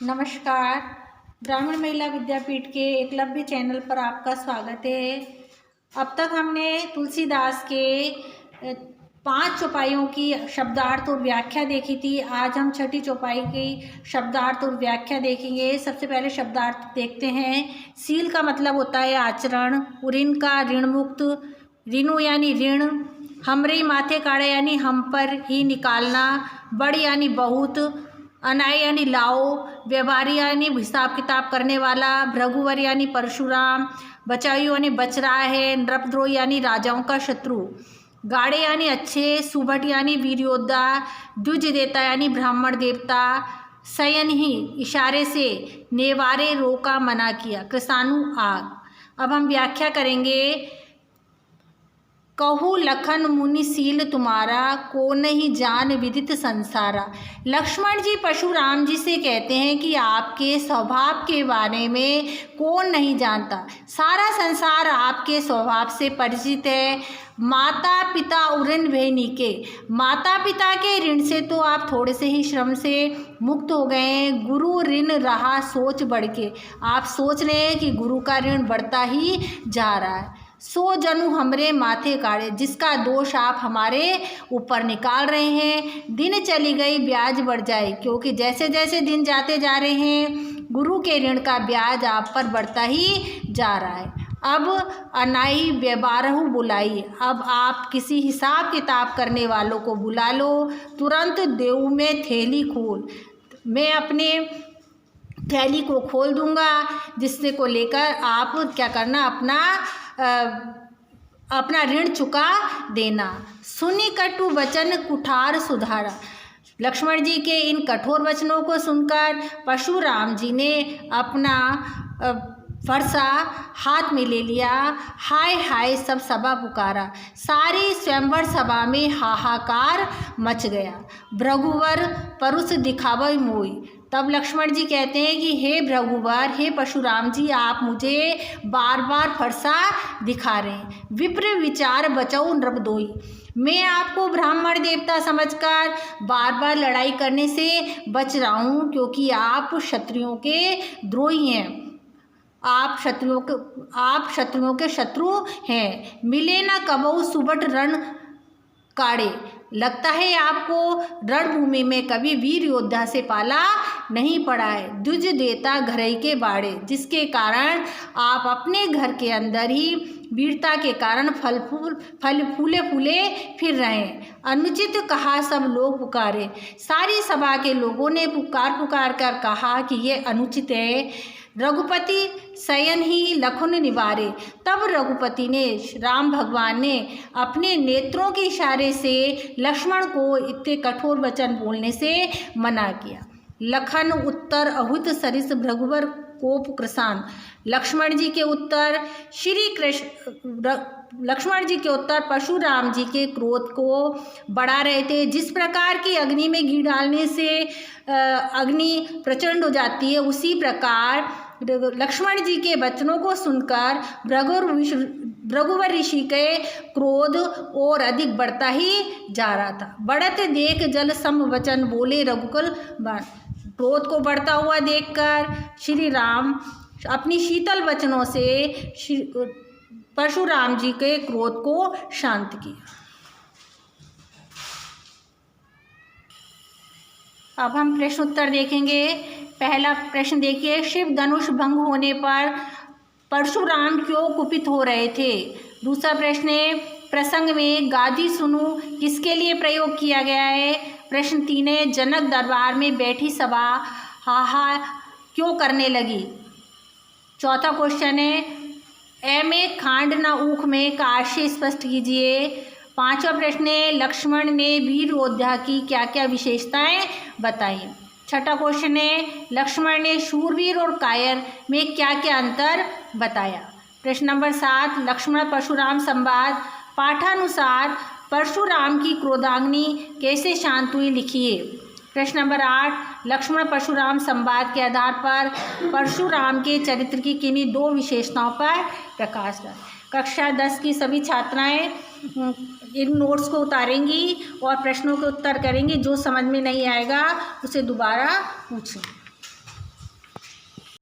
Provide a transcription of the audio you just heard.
नमस्कार। ब्राह्मण महिला विद्यापीठ के एकलव्य चैनल पर आपका स्वागत है। अब तक हमने तुलसीदास के 5 चौपाइयों की शब्दार्थ और व्याख्या देखी थी। आज हम छठी चौपाई की शब्दार्थ और व्याख्या देखेंगे। सबसे पहले शब्दार्थ देखते हैं। सील का मतलब होता है आचरण, ऋण का ऋण मुक्त, ऋणु यानी ऋण, हमरे माथे काढ़े यानी हम पर ही निकालना, बड़ यानी बहुत, अनाय यानी लाओ, व्यवहारी यानी हिसाब किताब करने वाला, भृगुवर यानी परशुराम, बचायु यानी बच रहा है, नृपद्रोही यानी राजाओं का शत्रु, गाड़े यानी अच्छे, सुभट यानी वीर योद्धा, द्विज देता यानी ब्राह्मण देवता, सयन ही इशारे से नेवारे रोका मना किया, कृषाणु आग। अब हम व्याख्या करेंगे। कहु लखन मुनि सील तुम्हारा, को नहीं जान विदित संसारा। लक्ष्मण जी परशुराम जी से कहते हैं कि आपके स्वभाव के बारे में कौन नहीं जानता, सारा संसार आपके स्वभाव से परिचित है। माता पिता ऋण भयनी के, माता पिता के ऋण से तो आप थोड़े से ही श्रम से मुक्त हो गए हैं। गुरु ऋण रहा सोच बढ़ के, आप सोच रहे हैं कि गुरु का ऋण बढ़ता ही जा रहा है। सो जनु हमरे माथे काढ़े, जिसका दोष आप हमारे ऊपर निकाल रहे हैं। दिन चली गई ब्याज बढ़ जाए, क्योंकि जैसे जैसे दिन जाते जा रहे हैं गुरु के ऋण का ब्याज आप पर बढ़ता ही जा रहा है। अब अनाई व्यवहारहु बुलाई, अब आप किसी हिसाब किताब करने वालों को बुला लो। तुरंत देऊ में थैली खोल, मैं अपने थैली को खोल दूंगा, जिससे को लेकर आप क्या करना, अपना ऋण चुका देना। सुनी कटु वचन कुठार सुधारा, लक्ष्मण जी के इन कठोर वचनों को सुनकर परशुराम जी ने अपना फरसा हाथ में ले लिया। हाय हाय सब सभा पुकारा, सारी स्वयंवर सभा में हाहाकार मच गया। भृगुवर परुष दिखावै मोई, तब लक्ष्मण जी कहते हैं कि हे भृगुवर, हे परशुराम जी, आप मुझे बार बार फरसा दिखा रहे हैं। विप्र विचार बचाओ नृपद्रोही, मैं आपको ब्राह्मण देवता समझकर बार बार लड़ाई करने से बच रहा हूँ, क्योंकि आप क्षत्रियों के द्रोही हैं, आप क्षत्रियों के शत्रु हैं। मिले न कबहु सुबट रण काढ़े, लगता है आपको रणभूमि में कभी वीर योद्धा से पाला नहीं पड़ा है। द्विज देता घरई के बाड़े, जिसके कारण आप अपने घर के अंदर ही वीरता के कारण फल फूले फिर रहे हैं। अनुचित कहा सब लोग पुकारे, सारी सभा के लोगों ने पुकार कर कहा कि ये अनुचित है। रघुपति सयन ही लखुन निवारे, तब रघुपति ने, राम भगवान ने अपने नेत्रों के इशारे से लक्ष्मण को इतने कठोर वचन बोलने से मना किया। लखन उत्तर अहुत सरिस भृगुवर कोप कृषाण, लक्ष्मण जी के उत्तर परशुराम जी के क्रोध को बढ़ा रहे थे। जिस प्रकार की अग्नि में घी डालने से अग्नि प्रचंड हो जाती है, उसी प्रकार लक्ष्मण जी के वचनों को सुनकर भृगुवर ऋषि के क्रोध और अधिक बढ़ता ही जा रहा था। बढ़त देख जल सम वचन बोले रघुकुल बाण, क्रोध को बढ़ता हुआ देखकर श्री राम अपनी शीतल वचनों से परशुराम जी के क्रोध को शांत किया। अब हम प्रश्न उत्तर देखेंगे। पहला प्रश्न देखिए, शिव धनुष भंग होने पर परशुराम क्यों कुपित हो रहे थे। दूसरा प्रश्न है, प्रसंग में गादी सुनु किसके लिए प्रयोग किया गया है। प्रश्न 3 है, जनक दरबार में बैठी सभा हाहा क्यों करने लगी। चौथा क्वेश्चन है, ए में खांड न ऊख में का आशय स्पष्ट कीजिए। पांचवा प्रश्न है, लक्ष्मण ने वीर योद्धा की क्या क्या विशेषताएं बताई। छठा क्वेश्चन है, लक्ष्मण ने शूरवीर और कायर में क्या क्या अंतर बताया। प्रश्न नंबर 7, लक्ष्मण परशुराम संवाद पाठानुसार परशुराम की क्रोधाग्नि कैसे शांत हुई, लिखिए। प्रश्न नंबर 8, लक्ष्मण परशुराम संवाद के आधार पर परशुराम के चरित्र की किन्हीं 2 विशेषताओं पर प्रकाश डालें। कक्षा 10 की सभी छात्राएं इन नोट्स को उतारेंगी और प्रश्नों के उत्तर करेंगी। जो समझ में नहीं आएगा उसे दोबारा पूछें।